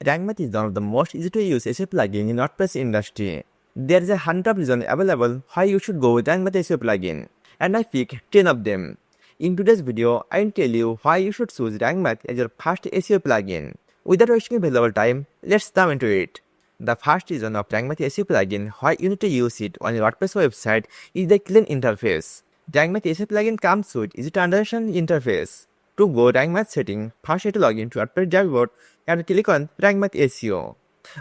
Rank Math is one of the most easy to use SEO plugin in WordPress industry. There is a 100 reasons available why you should go with Rank Math SEO plugin, and I pick 10 of them. In today's video, I will tell you why you should choose Rank Math as your first SEO plugin. Without wasting valuable time, let's dive into it. The first reason of Rank Math SEO plugin why you need to use it on your WordPress website is the clean interface. Rank Math SEO plugin comes with easy to understand interface. To go Rank Math setting, first you have to log into WordPress dashboard and click on Rank Math SEO.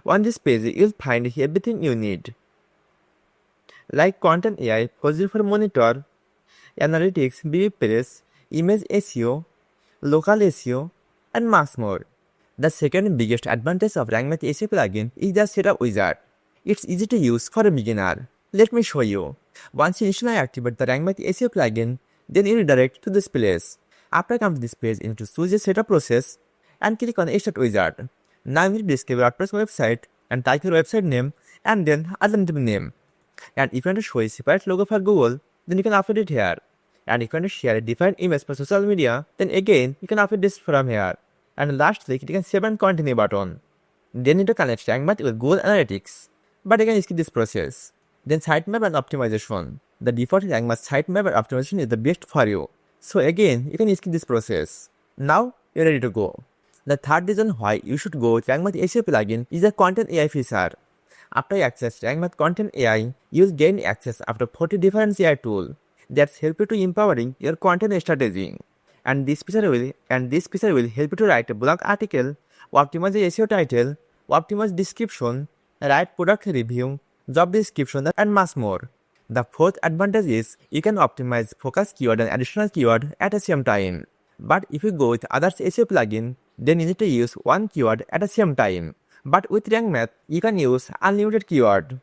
On this page, you'll find everything you need, like Content AI, Position for Monitor, Analytics, WordPress, Image SEO, Local SEO, and much more. The second biggest advantage of Rank Math SEO plugin is the setup wizard. It's easy to use for a beginner. Let me show you. Once you initially activate the Rank Math SEO plugin, then you redirect to this place. After coming to this page, you need to choose the setup process and click on Start Wizard. Now you need to discover WordPress website and type your website name and then alternative name. And if you want to show a separate logo for Google, then you can upload it here. And if you want to share a different image for social media, then again you can upload this from here. And lastly, click on Save and Continue button. Then you need to connect Rank Math with Google Analytics. But you can skip this process. Then sitemap and optimization. The default Rank Math sitemap and optimization is the best for you. So again, you can skip this process. Now you're ready to go. The third reason why you should go with Rank Math SEO plugin is the Content AI feature. After you access Rank Math Content AI, you'll gain access after 40 different AI tools that help you to empowering your content strategy. And this feature will help you to write a blog article, optimize the SEO title, optimize description, write product review, job description, and much more. The fourth advantage is you can optimize focus keyword and additional keyword at the same time. But if you go with others SEO plugin, then you need to use one keyword at the same time. But with Rank Math, you can use unlimited keyword.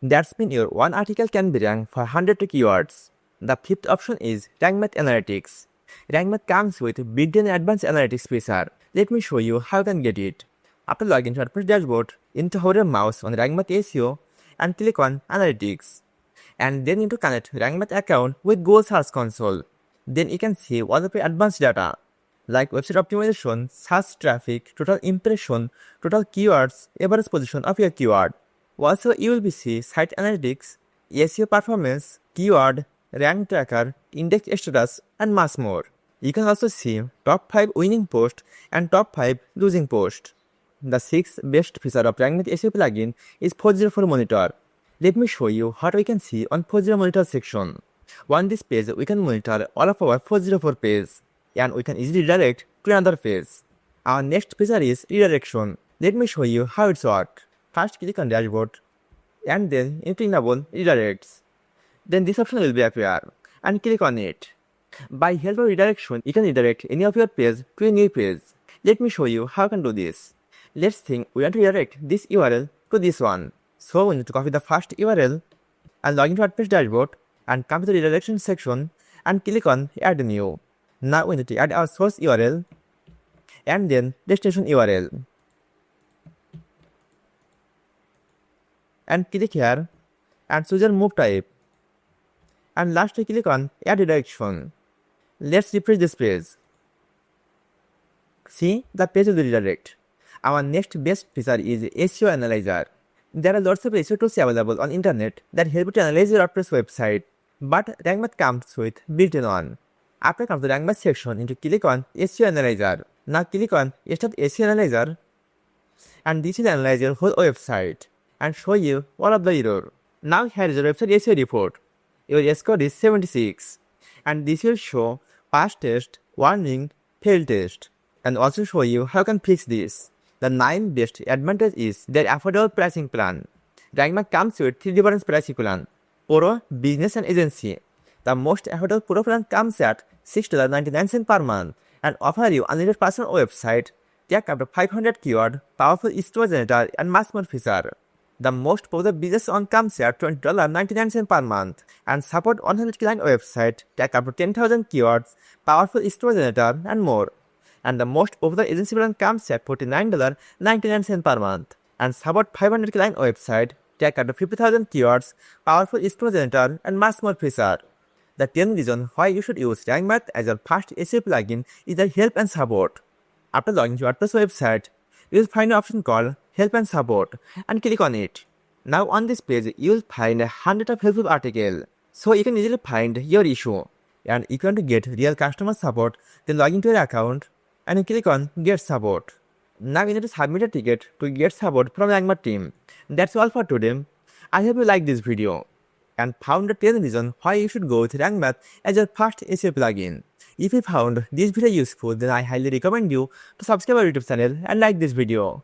That's mean your one article can be ranked for 100 keywords. The fifth option is Rank Math Analytics. Rank Math comes with built-in advanced analytics feature. Let me show you how you can get it. After logging to WordPress dashboard, you need to hover your mouse on Rank Math SEO and click on Analytics. And then you need to connect Rank Math account with Google Search Console. Then you can see all of your advanced data, like website optimization, search traffic, total impression, total keywords, average position of your keyword. Also, you will see site analytics, SEO performance, keyword, rank tracker, index status, and much more. You can also see top 5 winning posts and top 5 losing posts. The sixth best feature of Rank Math SEO plugin is 404 Monitor. Let me show you what we can see on 404 Monitor section. On this page, we can monitor all of our 404 page, and we can easily redirect to another page. Our next feature is redirection. Let me show you how it works. First, click on Dashboard, and then you need to enable redirects. Then this option will be appear, and click on it. By help of redirection, you can redirect any of your page to a new page. Let me show you how you can do this. Let's think we want to redirect this URL to this one. So we need to copy the first URL and log into WordPress dashboard and come to the redirection section and click on Add New. Now we need to add our source URL and then destination URL. And click here and choose your move type. And lastly, click on Add Redirection. Let's refresh this page. See, the page will redirect. Our next best feature is SEO Analyzer. There are lots of SEO tools available on internet that help you to analyze your WordPress website, but Rank Math comes with built-in one. After come to the Rank Math section, you need to click on SEO Analyzer. Now click on Start SEO Analyzer, and this will analyze your whole website and show you all of the error. Now here is your website SEO report. Your score is 76, and this will show past test, warning, failed test, and also show you how you can fix this. The 9th best advantage is their affordable pricing plan. Rank Math comes with 3 different pricing plans: Pro, Business, and Agency. The most affordable Pro plan comes at $6.99 per month and offer you unlimited personal website, take up to 500 keyword, powerful store generator, and much more feature. The most popular business one comes at $20.99 per month and support 100 client website, take up to 10,000 keywords, powerful store generator, and more. And the most popular agency plan comes at $49.99 per month and support 500 client website, tag under 50,000 keywords, powerful scroll generator, and much more feature. The 10th reason why you should use Rank Math as your first SEO plugin is the help and support. After logging to WordPress website, you will find an option called Help and Support and click on it. Now on this page, you will find 100 of helpful articles, so you can easily find your issue. And if you want to get real customer support, then log into your account and click on Get Support. Now you need to submit a ticket to get support from the Rank Math team. That's all for today. I hope you liked this video and found the 10th reason why you should go with Rank Math as your first SEO plugin. If you found this video useful, then I highly recommend you to subscribe our YouTube channel and like this video.